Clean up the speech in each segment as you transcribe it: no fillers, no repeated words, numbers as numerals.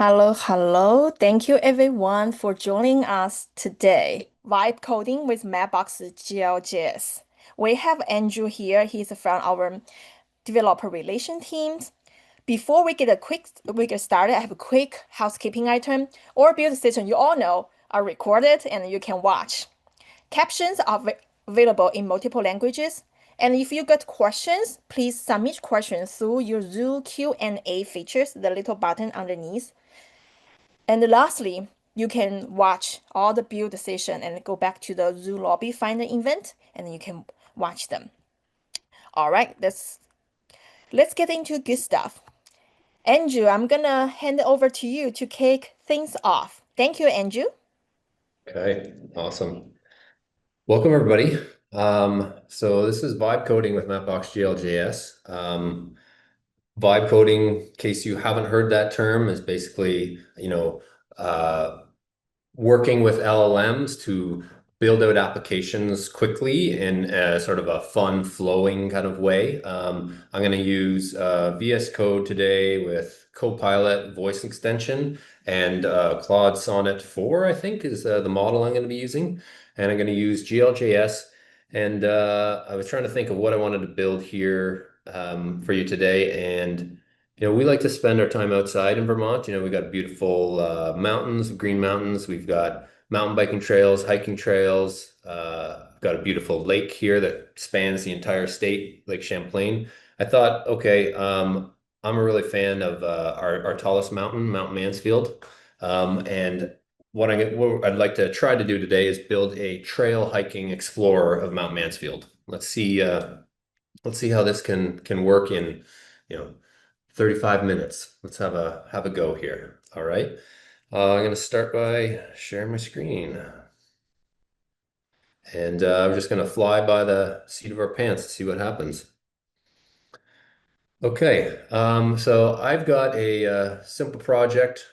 Hello, hello. Thank you everyone for joining us today. Vibe coding with Mapbox GL JS. We have Andrew here. He's from our developer relation teams. Before we get started, I have a quick housekeeping item. Our build session you all know are recorded and you can watch. Captions are available in multiple languages. And if you got questions, please submit questions through your Zoom Q&A features, the little button underneath. And lastly, you can watch all the build session and go back to the Zoo lobby, find the event, and you can watch them. All right, let's get into good stuff. Andrew, I'm gonna hand it over to you to kick things off. Thank you, Andrew. Okay, awesome. Welcome everybody. So this is vibe coding with Mapbox GL JS. Vibe coding, in case you haven't heard that term, is basically, working with LLMs to build out applications quickly in a sort of a fun, flowing kind of way. I'm going to use VS Code today with Copilot voice extension and Claude Sonnet 4, I think, is the model I'm going to be using. And I'm going to use GLJS. And I was trying to think of what I wanted to build here for you today. And we like to spend our time outside in Vermont. We got beautiful mountains, green mountains. We've got mountain biking trails, hiking trails. Got a beautiful lake here that spans the entire state, Lake Champlain. I thought, okay, I'm a really fan of our tallest mountain, Mount Mansfield. And what I'd like to try to do today is build a trail hiking explorer of Mount Mansfield. Let's see how this can work in, you know, 35 minutes. Let's have a go here. All right. I'm going to start by sharing my screen. And I'm just going to fly by the seat of our pants to see what happens. Okay, so I've got a simple project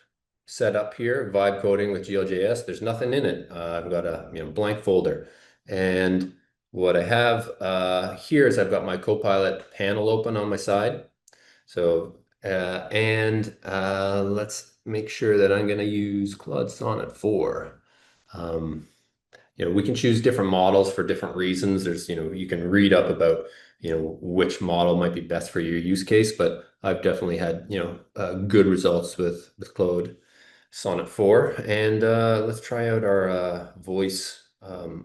set up here, vibe coding with GeoJS. There's nothing in it. I've got a blank folder. And what I have here is I've got my Copilot panel open on my side. So, let's make sure that I'm going to use Claude Sonnet 4. Um, we can choose different models for different reasons. You can read up about, which model might be best for your use case, but I've definitely had, good results with Claude Sonnet 4. And let's try out our voice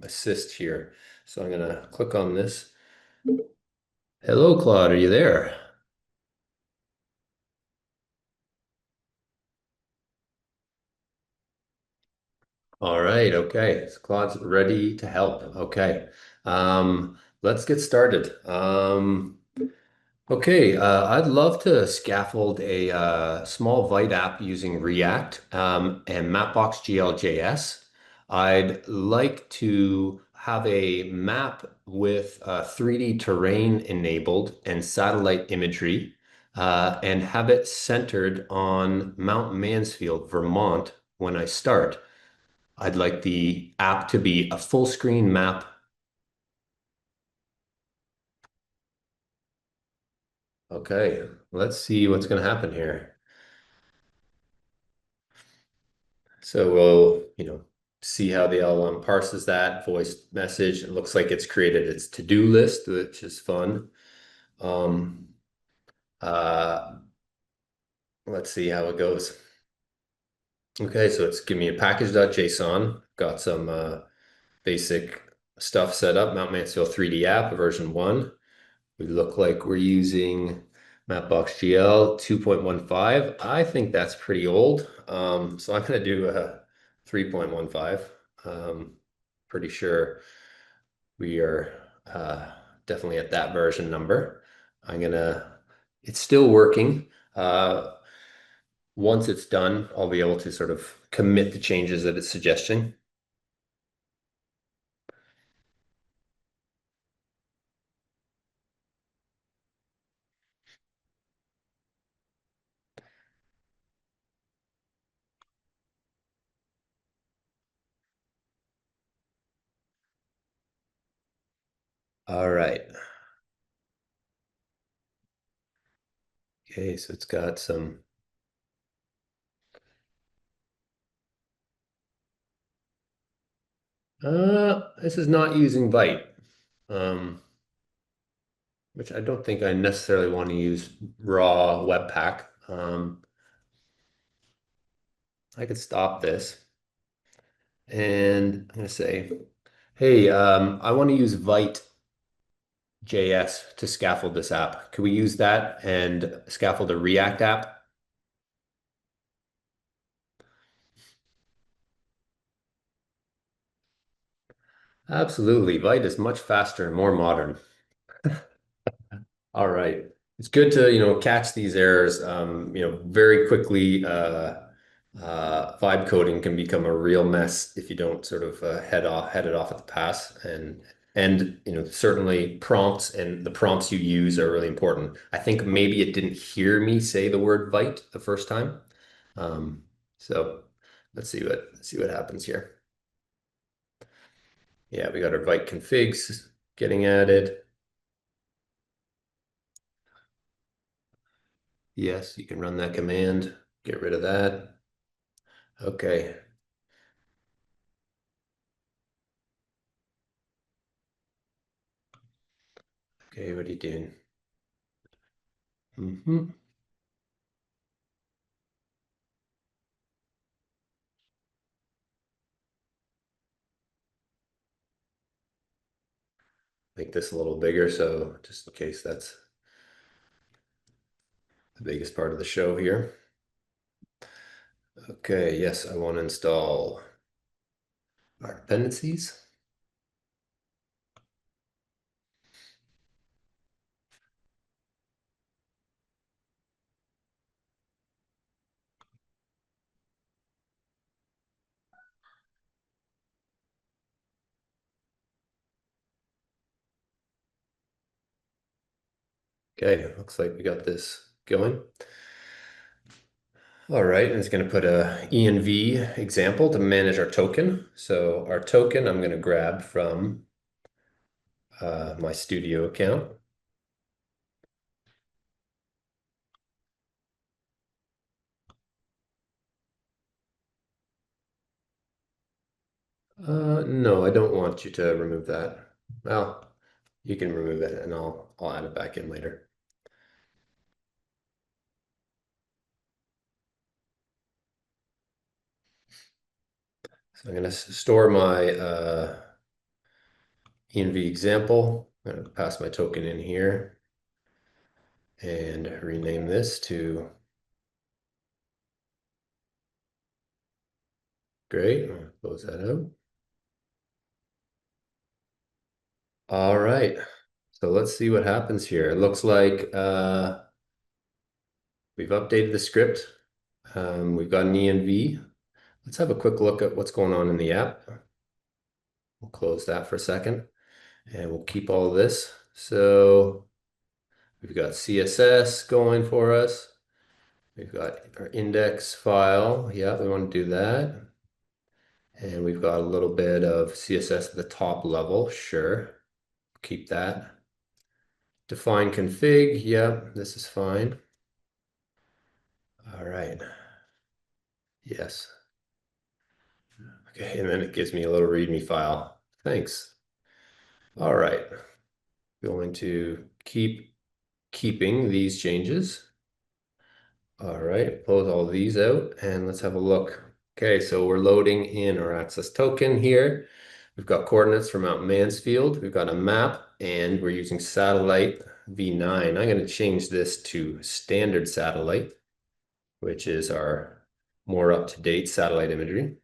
assist here. So I'm going to click on this. Hello, Claude, are you there? All right, okay. So Claude's ready to help. Okay. Let's get started. Okay, I'd love to scaffold a small Vite app using React and Mapbox GL JS. I'd like to have a map with 3D terrain enabled and satellite imagery, and have it centered on Mount Mansfield, Vermont, when I start. I'd like the app to be a full screen map. Okay, let's see what's going to happen here. So we'll, see how the LLM parses that voice message. It looks like it's created its to-do list, which is fun. Um, uh, let's see how it goes. Okay, so it's giving me a package.json. Got some basic stuff set up. Mount Mansfield 3D app version 1. We look like we're using Mapbox GL 2.15. I think that's pretty old. So I'm going to do a 3.15. Pretty sure we are definitely at that version number. It's still working. Once it's done, I'll be able to sort of commit the changes that it's suggesting. All right. Okay, so it's got some This is not using byte, um, which I don't think I necessarily want to use raw Webpack. I could stop this and I'm going to say, hey, I want to use Vite JS to scaffold this app. Can we use that and scaffold a React app? Absolutely. Vite is much faster and more modern. All right. It's good to, catch these errors. Very quickly, vibe coding can become a real mess if you don't sort of head it off at the pass. And certainly prompts and the prompts you use are really important. I think maybe it didn't hear me say the word Vite the first time. Um, so let's see what happens here. Yeah, we got our Vite configs getting added. Yes, you can run that command, get rid of that. Okay. Okay, what are you doing? Make this a little bigger, so just in case that's the biggest part of the show here. Okay, yes, I want to install our dependencies. Okay, looks like we got this going. All right, and it's going to put a env example to manage our token. So our token I'm going to grab from my studio account. No, I don't want you to remove that. Well, you can remove it and I'll add it back in later. So I'm going to store my env example. I'm going to pass my token in here and rename this to great. I'll close that out. All right. So let's see what happens here. It looks like we've updated the script. We've got an env. Let's have a quick look at what's going on in the app. We'll close that for a second and we'll keep all of this. So we've got CSS going for us. We've got our index file. Yeah, we want to do that. And we've got a little bit of CSS at the top level. Sure. Keep that. Define config. Yeah, this is fine. All right. Yes. Okay, and then it gives me a little README file. Thanks. All right. Going to keeping these changes. All right, close all these out and let's have a look. Okay, so we're loading in our access token here. We've got coordinates from Mount Mansfield. We've got a map and we're using satellite V9. I'm going to change this to standard satellite, which is our more up-to-date satellite imagery.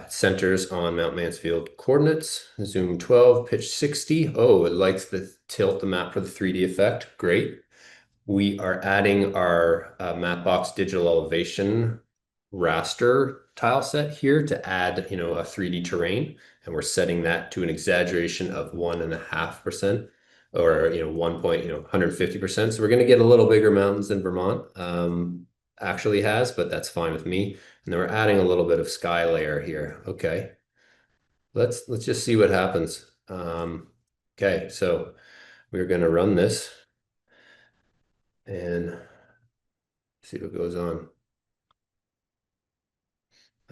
Centers on Mount Mansfield coordinates, zoom 12, pitch 60. Oh, it likes the tilt the map for the 3D effect. Great. We are adding our Mapbox digital elevation raster tile set here to add, a 3D terrain. And we're setting that to an exaggeration of 1.5% or, 150%. So we're going to get a little bigger mountains than Vermont actually has, but that's fine with me. And then we're adding a little bit of sky layer here. Okay. Let's just see what happens. Okay, so we're going to run this and see what goes on.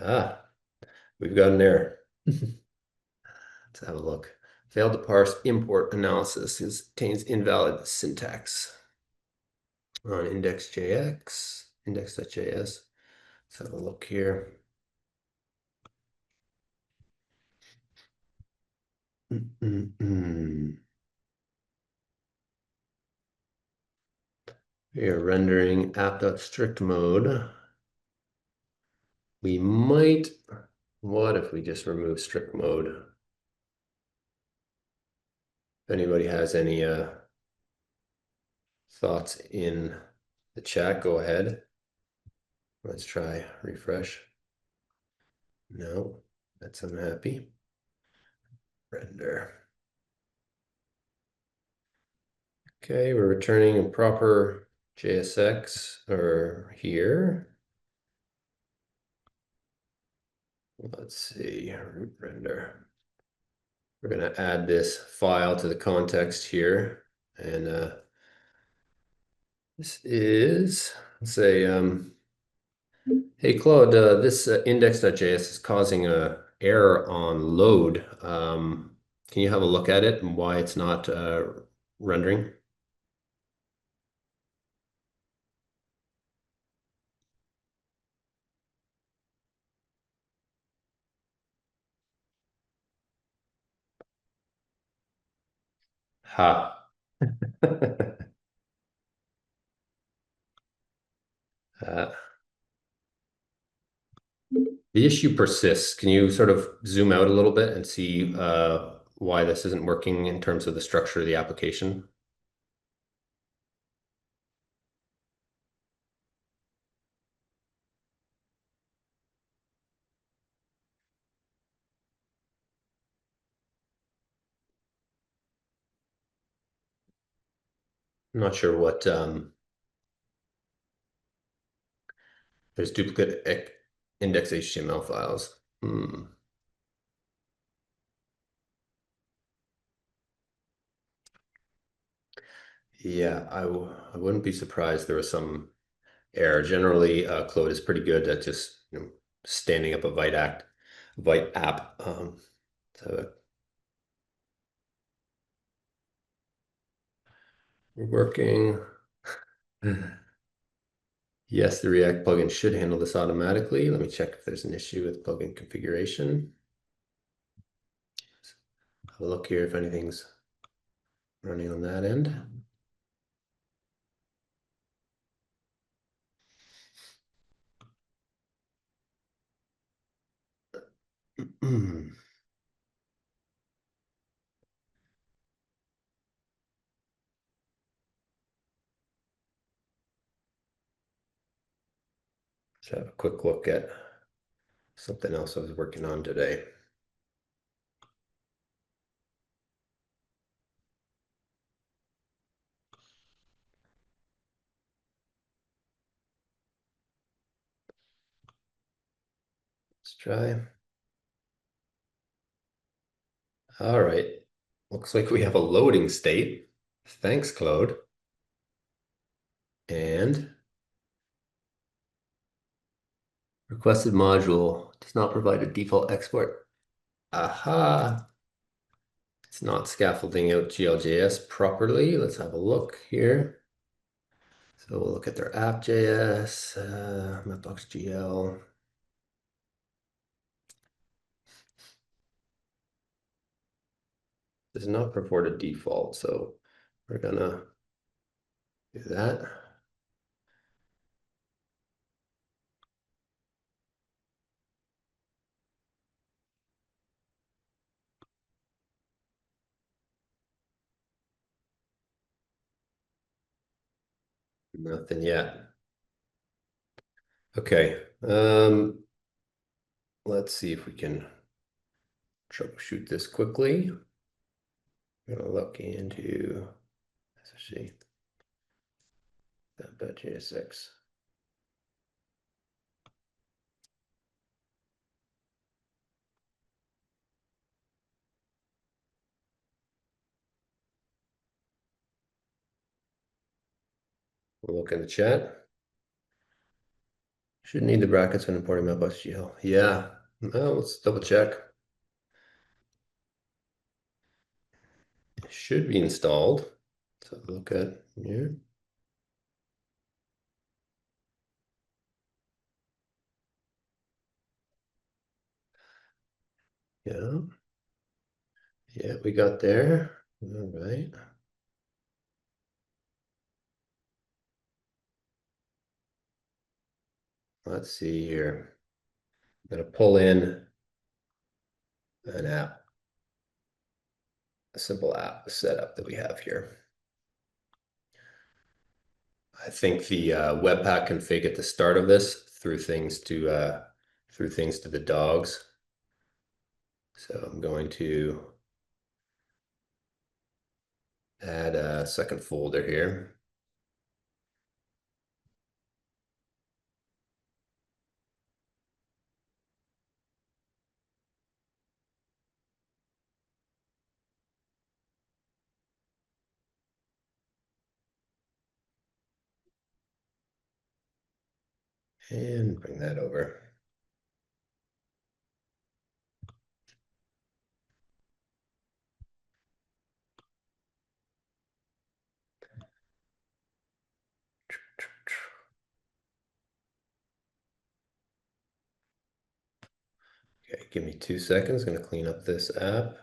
Ah, we've got an error. Let's have a look. Failed to parse import analysis contains invalid syntax on index.js. Let's have a look here. We are rendering app.strict mode. We might, what if we just remove strict mode? If anybody has any thoughts in the chat, go ahead. Let's try refresh. No, that's unhappy. Render. Okay, we're returning a proper JSX or here. Let's see, root render. We're going to add this file to the context here. And this is, let's say, hey, Claude, this index.js is causing a error on load. Can you have a look at it and why it's not rendering? Ha. Uh, the issue persists. Can you sort of zoom out a little bit and see why this isn't working in terms of the structure of the application? I'm not sure what there's duplicate index HTML files. Yeah, I wouldn't be surprised there was some error. Generally, Claude is pretty good at just standing up a Vite app. So we're working. Yes, the React plugin should handle this automatically. Let me check if there's an issue with plugin configuration. Have a look here if anything's running on that end. Let's have a quick look at something else I was working on today. Let's try. All right. Looks like we have a loading state. Thanks, Claude. And requested module does not provide a default export. Aha. It's not scaffolding out GLJS properly. Let's have a look here. So we'll look at their app.js, Mapbox GL. Does not purport a default, so we're gonna do that. Nothing yet. Okay. Let's see if we can troubleshoot this quickly. I'm gonna look into, let's see, that.jsx. We'll look in the chat. Should need the brackets when importing Mapbox GL. Yeah. Well, let's double check. It should be installed. So look at here. Yeah. Yeah, we got there. All right. Let's see here. I'm going to pull in an app, a simple app setup that we have here. I think the Webpack config at the start of this threw things to the dogs. So I'm going to add a second folder here. And bring that over. Okay, give me 2 seconds. I'm going to clean up this app.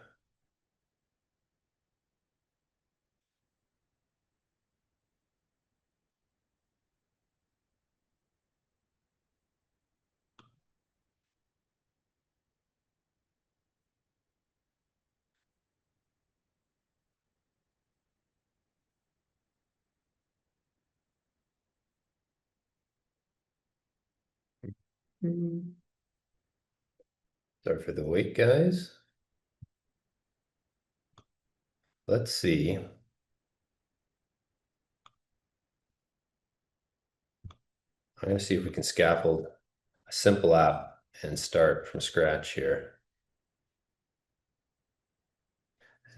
Sorry for the wait, guys. Let's see. I'm going to see if we can scaffold a simple app and start from scratch here.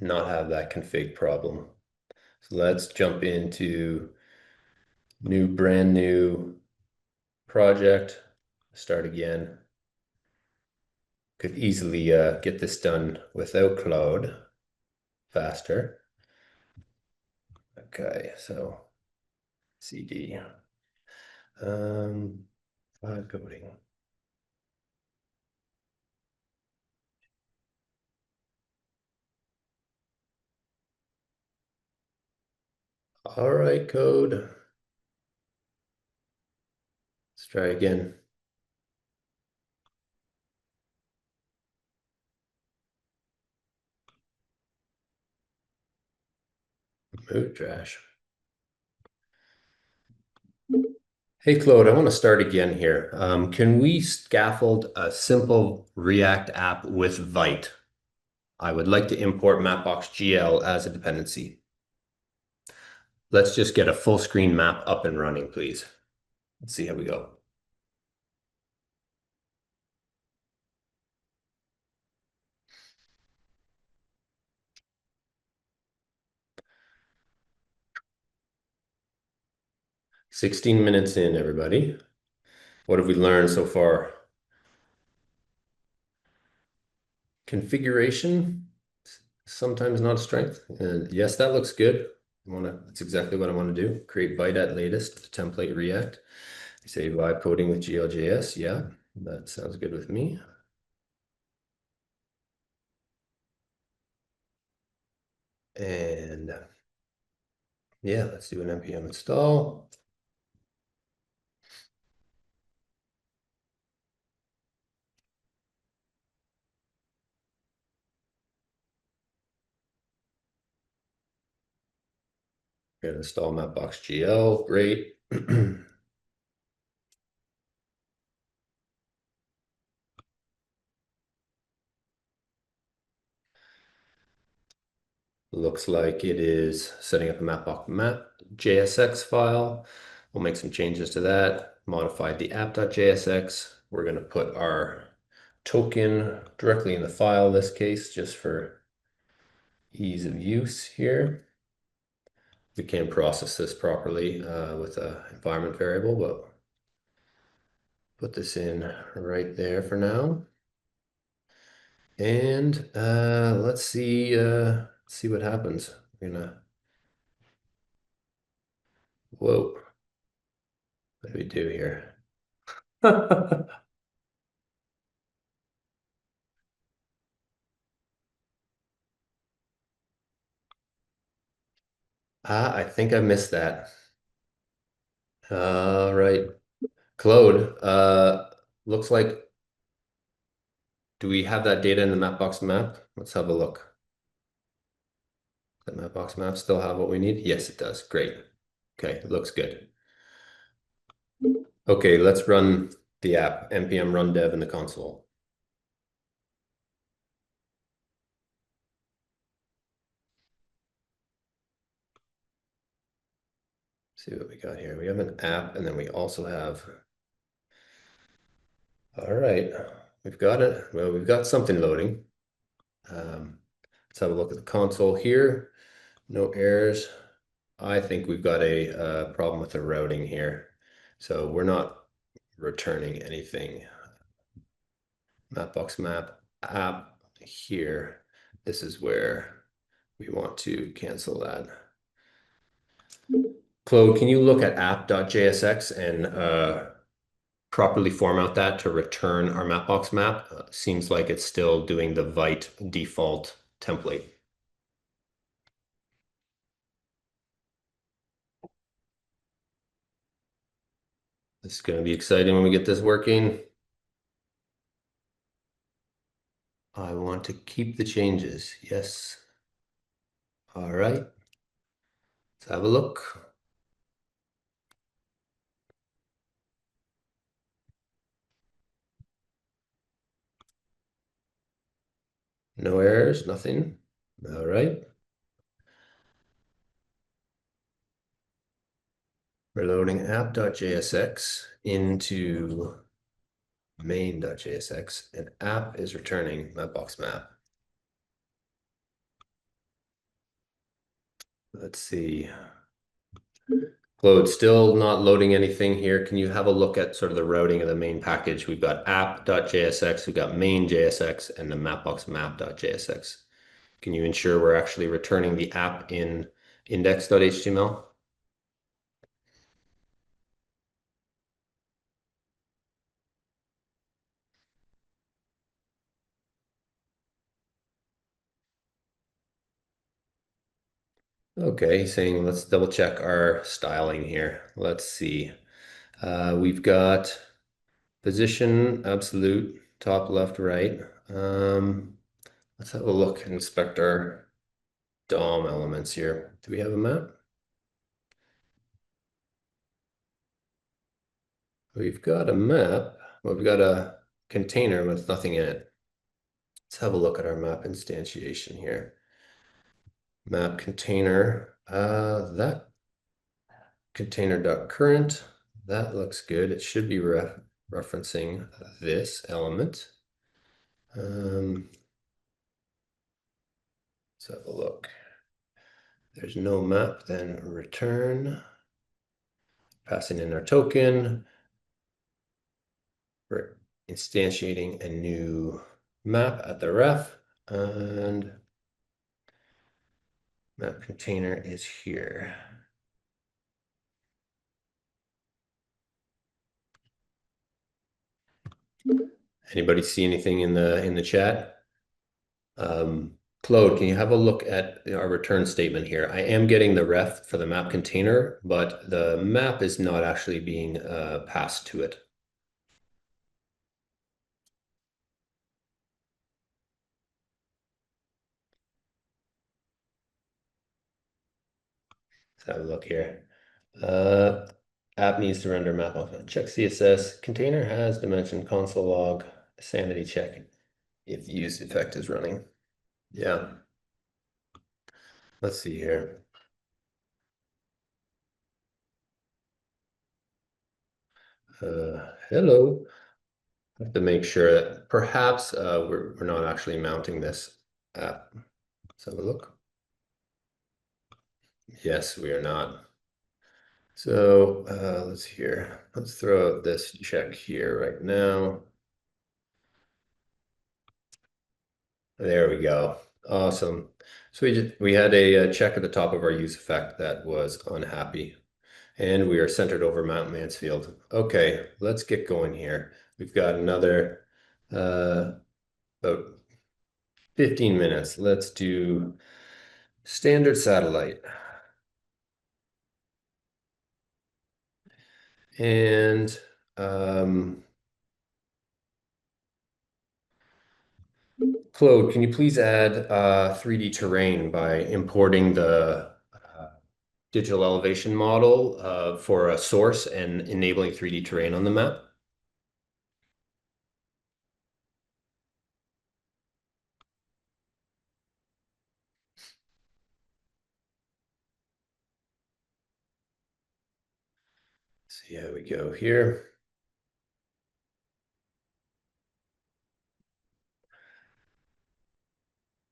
And not have that config problem. So let's jump into brand new project, start again. Could easily get this done without Claude faster. Okay, so CD, vibe coding. All right, code. Let's try again. Mood trash. Hey, Claude, I want to start again here. Can we scaffold a simple React app with Vite? I would like to import Mapbox GL as a dependency. Let's just get a full screen map up and running, please. Let's see how we go. "16 minutes in, everybody. What have we learned so far? Configuration, sometimes not a strength. And yes, that looks good. That's exactly what I want to do. Create Vite at latest, the template React. Say vibe coding with GeoJS. Yeah, that sounds good with me. And yeah, let's do an npm install. Gonna install Mapbox GL. Great. Looks like it is setting up a Mapbox JSX file. We'll make some changes to that. Modified the app.jsx. We're going to put our token directly in the file in this case, just for ease of use here. We can't process this properly with an environment variable, but put this in right there for now. And let's see. see what happens. We're gonna, whoa, what do we do here? I think I missed that. All right. Claude, looks like, do we have that data in the Mapbox map? Let's have a look. Does the Mapbox map still have what we need? Yes, it does. Great. Okay, it looks good. Okay, let's run the app, npm run dev in the console. See what we got here. We have an app, and then we also have, all right, we've got it. Well, we've got something loading. Let's have a look at the console here. No errors. I think we've got a problem with the routing here. So we're not returning anything. Mapbox map app here. This is where we want to cancel that. Claude, can you look at app.jsx and properly format that to return our Mapbox map? Seems like it's still doing the Vite default template. This is going to be exciting when we get this working. I want to keep the changes. Yes. All right. Let's have a look. No errors, nothing. All right. We're loading app.jsx into main.jsx, and app is returning Mapbox map. Let's see. Claude, still not loading anything here. Can you have a look at sort of the routing of the main package? We've got app.jsx, we've got main.jsx, and the Mapbox map.jsx. Can you ensure we're actually returning the app in index.html? Okay, he's saying let's double check our styling here. Let's see. We've got position, absolute, top, left, right. Let's have a look and inspect our DOM elements here. Do we have a map? We've got a map. Well, we've got a container with nothing in it. Let's have a look at our map instantiation here. Map container, that container.current, that looks good. It should be referencing this element. Let's have a look. There's no map, then return. Passing in our token. We're instantiating a new map at the ref, and map container is here. Anybody see anything in the chat? Claude, can you have a look at our return statement here? I am getting the ref for the map container, but the map is not actually being passed to it. Let's have a look here. App needs to render map off. Check CSS. Container has dimension console log sanity check if use effect is running. Yeah. Let's see here. Hello. I have to make sure that perhaps we're not actually mounting this app. Let's have a look. Yes, we are not. So let's here. Let's throw out this check here right now. There we go. Awesome. So we had a check at the top of our use effect that was unhappy. And we are centered over Mount Mansfield. Okay, let's get going here. We've got another about 15 minutes. Let's do standard satellite. And Claude, can you please add 3D terrain by importing the digital elevation model for a source and enabling 3D terrain on the map? See how we go here.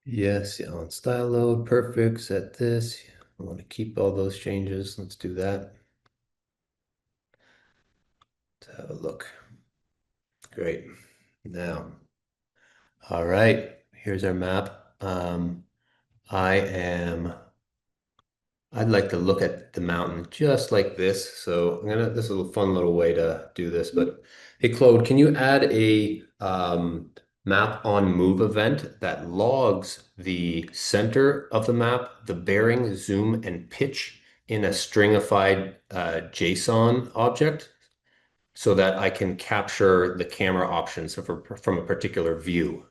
Yes, yeah, on style load, perfect. Set this. I want to keep all those changes. Let's do that. Let's have a look. Great. Now, all right, here's our map. I am I'd like to look at the mountain just like this. So this is a fun little way to do this, but hey, Claude, can you add a map on move event that logs the center of the map, the bearing, zoom, and pitch in a stringified JSON object so that I can capture the camera options from a particular view?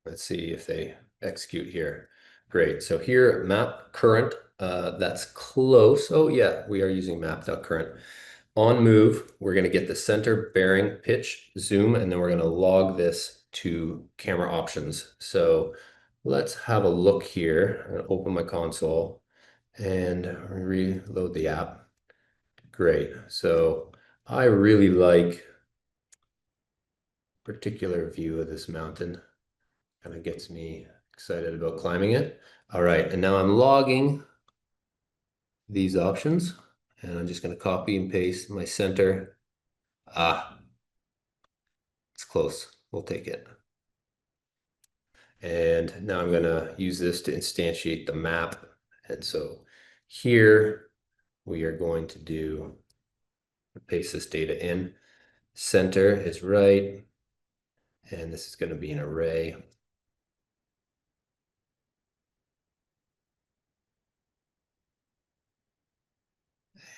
Let's see if they execute here. Great. So here, map current, that's close. Oh yeah, we are using map.current. On move, we're going to get the center, bearing, pitch, zoom, and then we're going to log this to camera options. So let's have a look here. I'm going to open my console and reload the app. Great. So I really like particular view of this mountain. Kind of gets me excited about climbing it. All right, and now I'm logging these options, and I'm just going to copy and paste my center. Ah, it's close. We'll take it. And now I'm going to use this to instantiate the map. And so here we are going to paste this data in. Center is right, and this is going to be an array.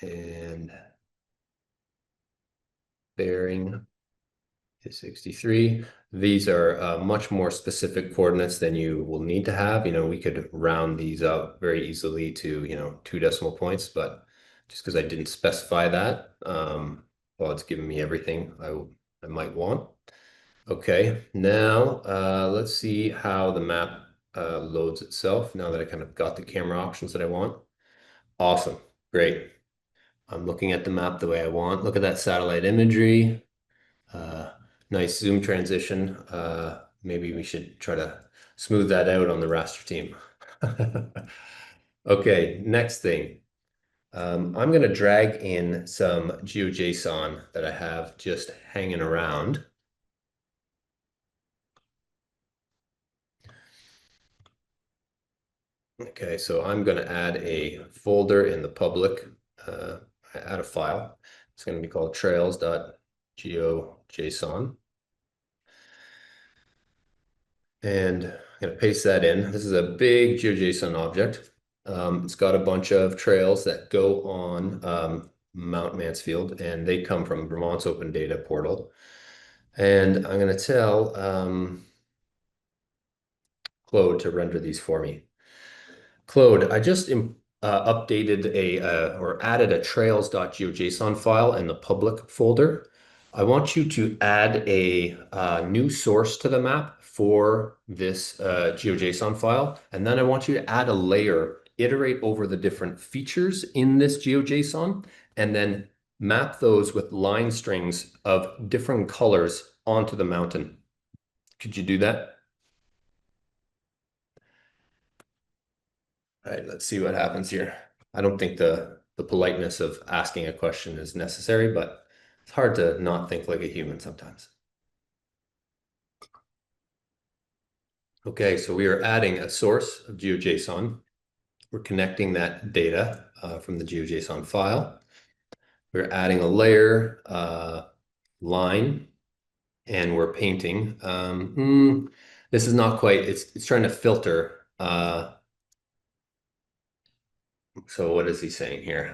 And bearing is 63. These are much more specific coordinates than you will need to have. We could round these up very easily to, 2 decimal points, but just because I didn't specify that, well, it's giving me everything I might want. Okay, now let's see how the map loads itself now that I kind of got the camera options that I want. Awesome, great. I'm looking at the map the way I want. Look at that satellite imagery. Uh, nice zoom transition. Maybe we should try to smooth that out on the raster team. Okay, next thing. I'm going to drag in some GeoJSON that I have just hanging around. Okay, so I'm going to add a folder in the public, add a file. It's going to be called trails.geojson. And I'm going to paste that in. This is a big GeoJSON object. It's got a bunch of trails that go on Mount Mansfield, and they come from Vermont's open data portal. And I'm going to tell Claude to render these for me. Claude, I just updated or added a trails.geojson file in the public folder. I want you to add a new source to the map for this GeoJSON file. And then I want you to add a layer, iterate over the different features in this GeoJSON, and then map those with line strings of different colors onto the mountain. Could you do that? All right, let's see what happens here. I don't think the the politeness of asking a question is necessary, but it's hard to not think like a human sometimes. Okay, so we are adding a source of GeoJSON. We're connecting that data from the GeoJSON file. We're adding a layer line, and we're painting. This is not quite, it's trying to filter. So what is he saying here?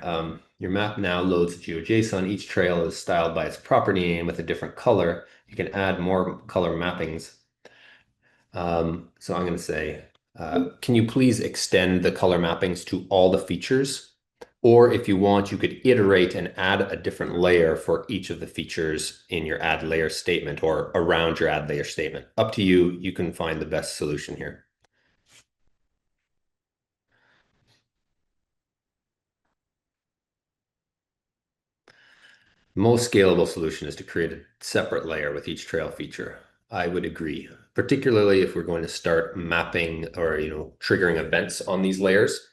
Your map now loads GeoJSON. Each trail is styled by its property name with a different color. You can add more color mappings. So I'm going to say, can you please extend the color mappings to all the features? Or if you want, you could iterate and add a different layer for each of the features in your add layer statement or around your add layer statement. Up to you. You can find the best solution here. Most scalable solution is to create a separate layer with each trail feature. I would agree, particularly if we're going to start mapping or triggering events on these layers.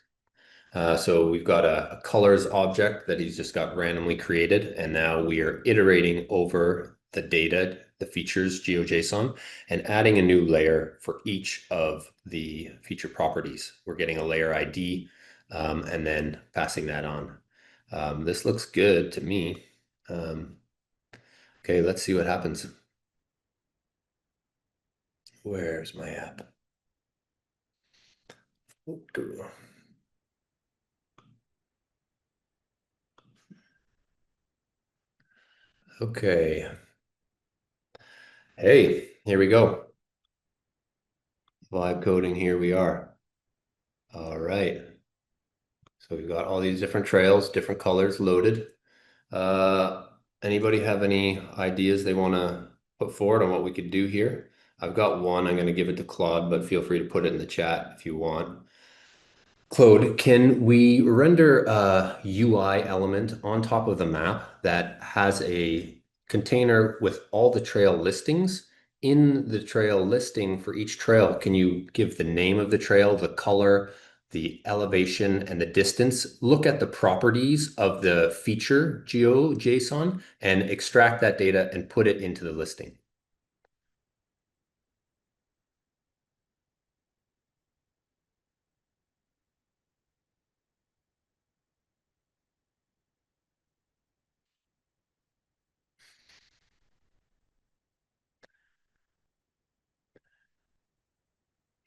So we've got a colors object that he's just got randomly created, and now we are iterating over the data, the features GeoJSON, and adding a new layer for each of the feature properties. We're getting a layer ID and then passing that on. This looks good to me. Okay, let's see what happens. Where's my app? Okay. Hey, here we go. Live coding, here we are. All right. So we've got all these different trails, different colors loaded. Anybody have any ideas they want to put forward on what we could do here? I've got one. I'm going to give it to Claude, but feel free to put it in the chat if you want. Claude, can we render a UI element on top of the map that has a container with all the trail listings? In the trail listing for each trail, can you give the name of the trail, the color, the elevation, and the distance? Look at the properties of the feature GeoJSON and extract that data and put it into the listing.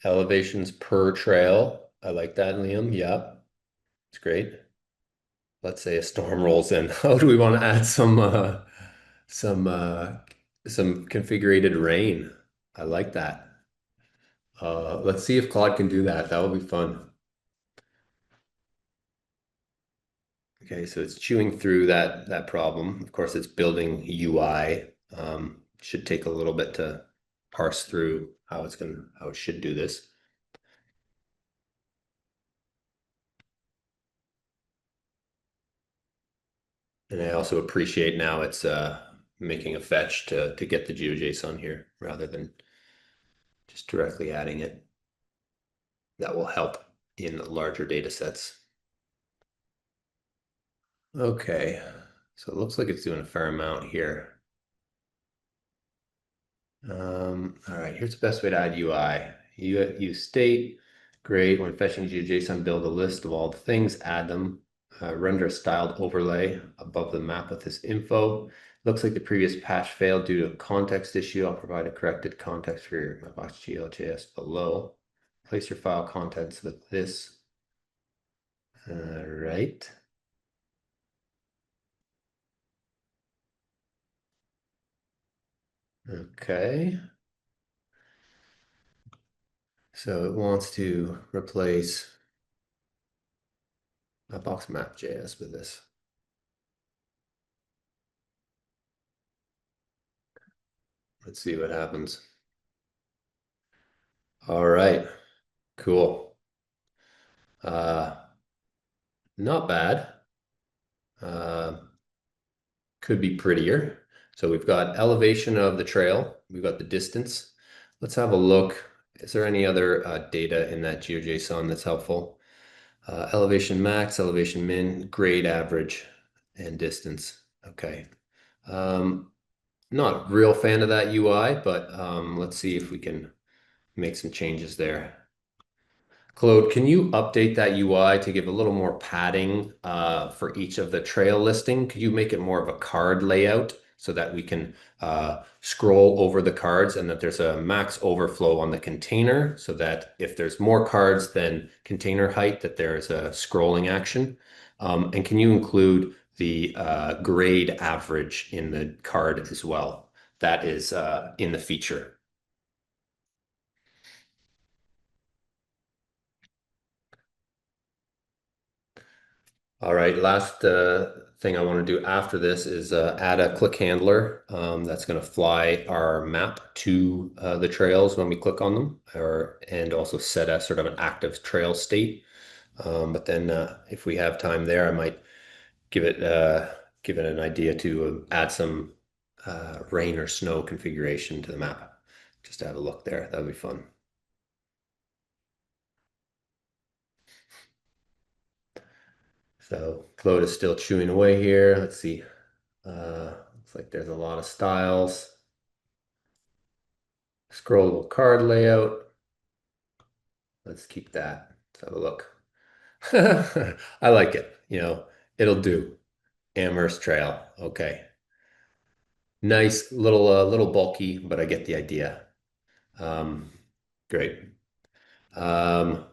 Elevations per trail. I like that, Liam. Yeah, it's great. Let's say a storm rolls in. How do we want to add some some configured rain? I like that. Let's see if Claude can do that. That will be fun. Okay, so it's chewing through that problem. Of course, it's building UI. Should take a little bit to parse through how it should do this. And I also appreciate now it's making a fetch to get the GeoJSON here rather than just directly adding it. That will help in larger data sets. Okay, so it looks like it's doing a fair amount here. All right, here's the best way to add UI. You use state, great. When fetching GeoJSON, build a list of all the things, add them, render a styled overlay above the map with this info. Looks like the previous patch failed due to a context issue. I'll provide a corrected context for your Mapbox GL JS below. Place your file contents with this. All right. Okay. So it wants to replace Mapbox map.js with this. Let's see what happens. All right, cool. Not bad. Could be prettier. So we've got elevation of the trail. We've got the distance. Let's have a look. Is there any other data in that GeoJSON that's helpful? Elevation max, elevation min, grade average, and distance. Okay. Um, Not a real fan of that UI, but let's see if we can make some changes there. Claude, can you update that UI to give a little more padding for each of the trail listing? Could you make it more of a card layout so that we can scroll over the cards and that there's a max overflow on the container so that if there's more cards than container height, that there's a scrolling action? And can you include the grade average in the card as well? That is in the feature. All right, last thing I want to do after this is add a click handler that's going to fly our map to the trails when we click on them, and also set a sort of an active trail state. But then if we have time there, I might give it give it an idea to add some rain or snow configuration to the map. Just to have a look there. That would be fun. So Claude is still chewing away here. Let's see. Looks like there's a lot of styles. Scrollable card layout. Let's keep that. Let's have a look. I like it. It'll do. Amherst Trail. Okay. Nice, little bulky, but I get the idea. Um, Great. Um,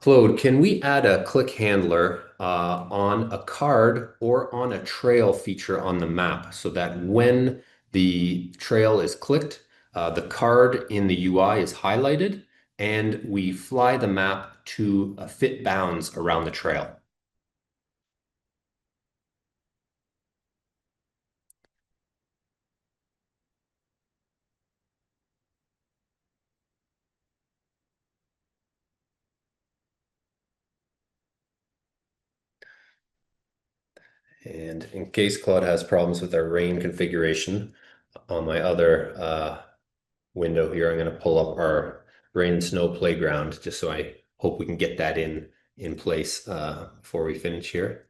Claude, can we add a click handler on a card or on a trail feature on the map so that when the trail is clicked, the card in the UI is highlighted and we fly the map to fit bounds around the trail? And in case Claude has problems with our rain configuration, on my other window here, I'm going to pull up our rain and snow playground just so I hope we can get that in place before we finish here.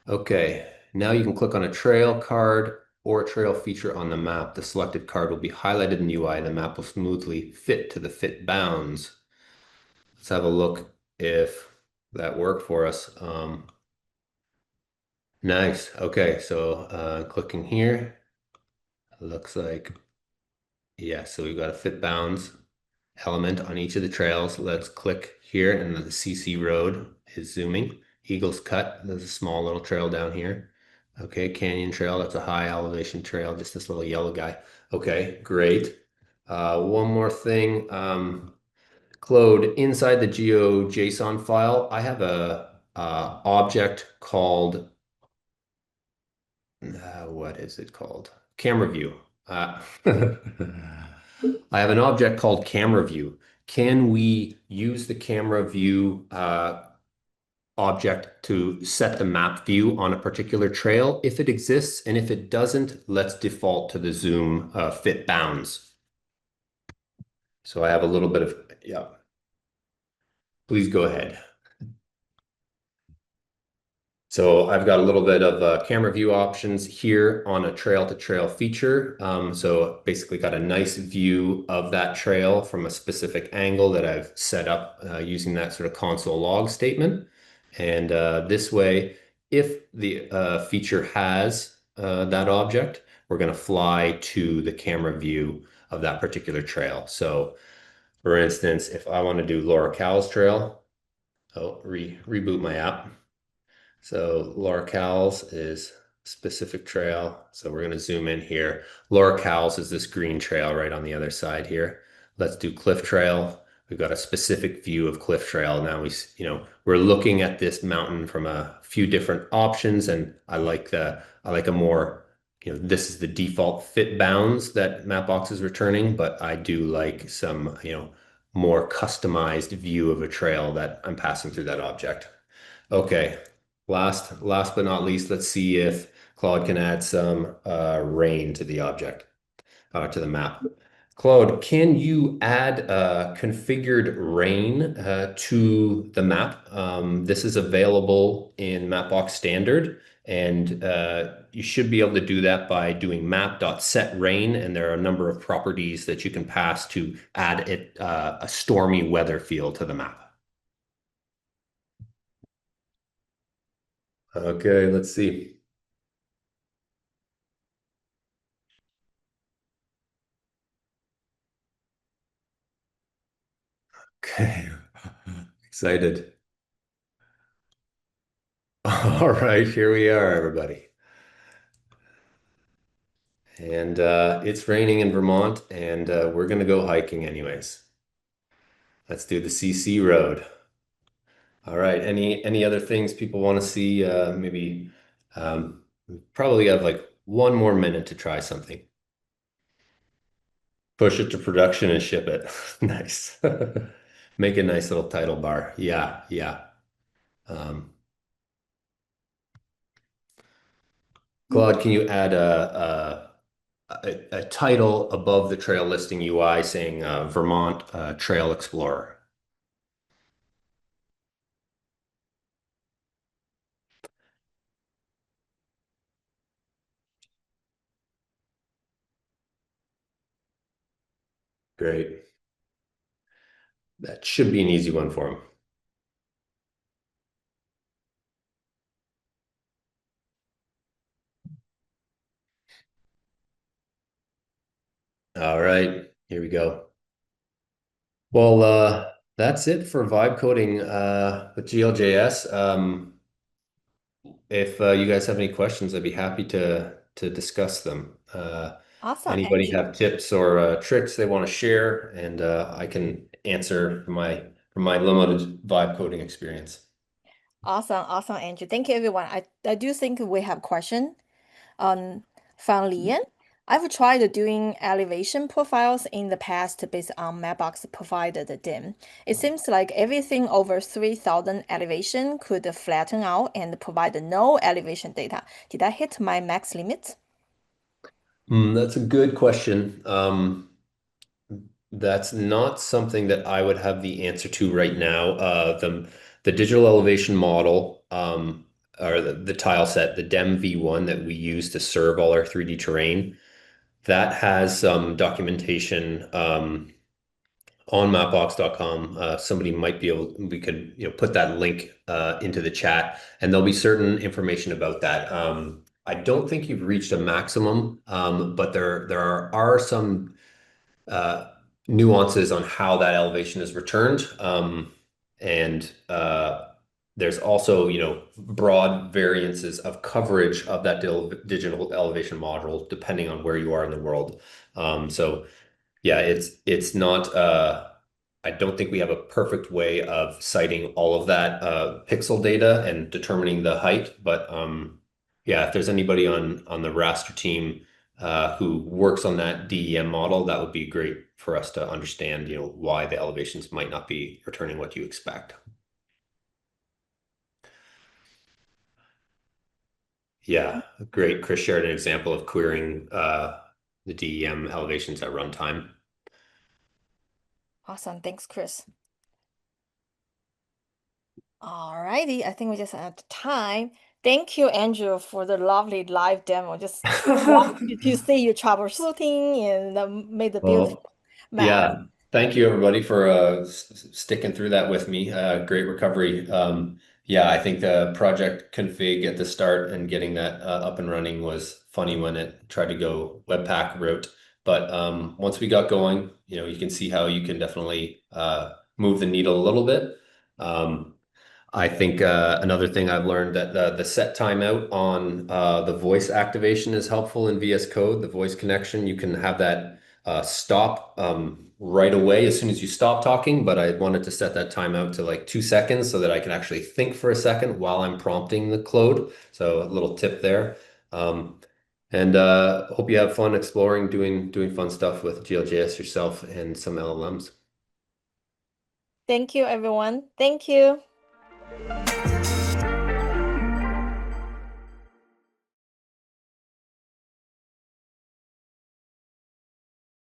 Okay, now you can click on a trail card or a trail feature on the map. The selected card will be highlighted in the UI. The map will smoothly fit to the fit bounds. Let's have a look if that worked for us. Nice. Okay, so clicking here, looks like, yeah, so we've got a fit bounds element on each of the trails. Let's click here, and the CC road is zooming. Eagles Cut, there's a small little trail down here. Okay, Canyon Trail, that's a high elevation trail, just this little yellow guy. Okay, great. One more thing. Claude, inside the GeoJSON file, I have a object called what is it called? Camera view. I have an object called camera view. Can we use the camera view object to set the map view on a particular trail if it exists? And if it doesn't, let's default to the zoom fit bounds. So I have a little bit of, yeah, please go ahead. So I've got a little bit of camera view options here on a trail to trail feature. So basically got a nice view of that trail from a specific angle that I've set up using that sort of console log statement. And this way, if the feature has that object, we're going to fly to the camera view of that particular trail. So for instance, if I want to do Laura Cowles Trail, reboot my app. So Laura Cowles is specific trail. So we're going to zoom in here. Laura Cowles is this green trail right on the other side here. Let's do Cliff Trail. We've got a specific view of Cliff Trail. Now we're looking at this mountain from a few different options, and I like a more, this is the default fit bounds that Mapbox is returning, but I do like some, more customized view of a trail that I'm passing through that object. Okay, last but not least, let's see if Claude can add some rain to the object, to the map. Claude, can you add configured rain to the map? This is available in Mapbox Standard, and you should be able to do that by doing map.setRain, and there are a number of properties that you can pass to add a stormy weather feel to the map. Okay, let's see. Okay, excited. All right, here we are, everybody. And it's raining in Vermont, and we're gonna go hiking anyways. Let's do the CC road. All right. Any other things people want to see? Maybe um, probably have like one more minute to try something. Push it to production and ship it. Nice. Make a nice little title bar. Yeah, yeah. Um, Claude, can you add a title above the trail listing UI saying Vermont Trail Explorer? Great. That should be an easy one for him. All right, here we go. Well, that's it for vibe coding with GLJS. If you guys have any questions, I'd be happy to discuss them. Awesome, Anybody Andrew. have tips or tricks they want to share, and I can answer from my limited vibe coding experience. Awesome, awesome, Andrew. Thank you, everyone. I do think we have question from Lian. I've tried doing elevation profiles in the past based on Mapbox provided dim. It seems like everything over 3,000 elevation could flatten out and provide no elevation data. Did I hit my max limit? That's a good question. That's not something that I would have the answer to right now. The digital elevation model, or the tile set, the DEM V1 that we use to serve all our 3D terrain, that has some documentation on mapbox.com. Somebody might be able, we could, put that link into the chat, and there'll be certain information about that. I don't think you've reached a maximum, but there are some uh, nuances on how that elevation is returned. And there's also, broad variances of coverage of that digital elevation module depending on where you are in the world. So yeah, it's not I don't think we have a perfect way of citing all of that pixel data and determining the height, but yeah, if there's anybody on the raster team who works on that DEM model, that would be great for us to understand, why the elevations might not be returning what you expect. Yeah, great. Chris shared an example of querying the DEM elevations at runtime. Awesome. Thanks, Chris. Alrighty, I think we just out of time. Thank you, Andrew, for the lovely live demo. Just love to see you troubleshooting and made a Well, beautiful map. yeah, thank you everybody for sticking through that with me. Great recovery. Yeah, I think the project config at the start and getting that up and running was funny when it tried to go Webpack route. But once we got going, you can see how you can definitely move the needle a little bit. I think another thing I've learned that the set timeout on the voice activation is helpful in VS Code. The voice connection, you can have that stop right away as soon as you stop talking, but I wanted to set that timeout to like 2 seconds so that I can actually think for a second while I'm prompting the Claude. So a little tip there. And hope you have fun exploring, doing fun stuff with GeoJS yourself and some LLMs. Thank you, everyone. Thank you.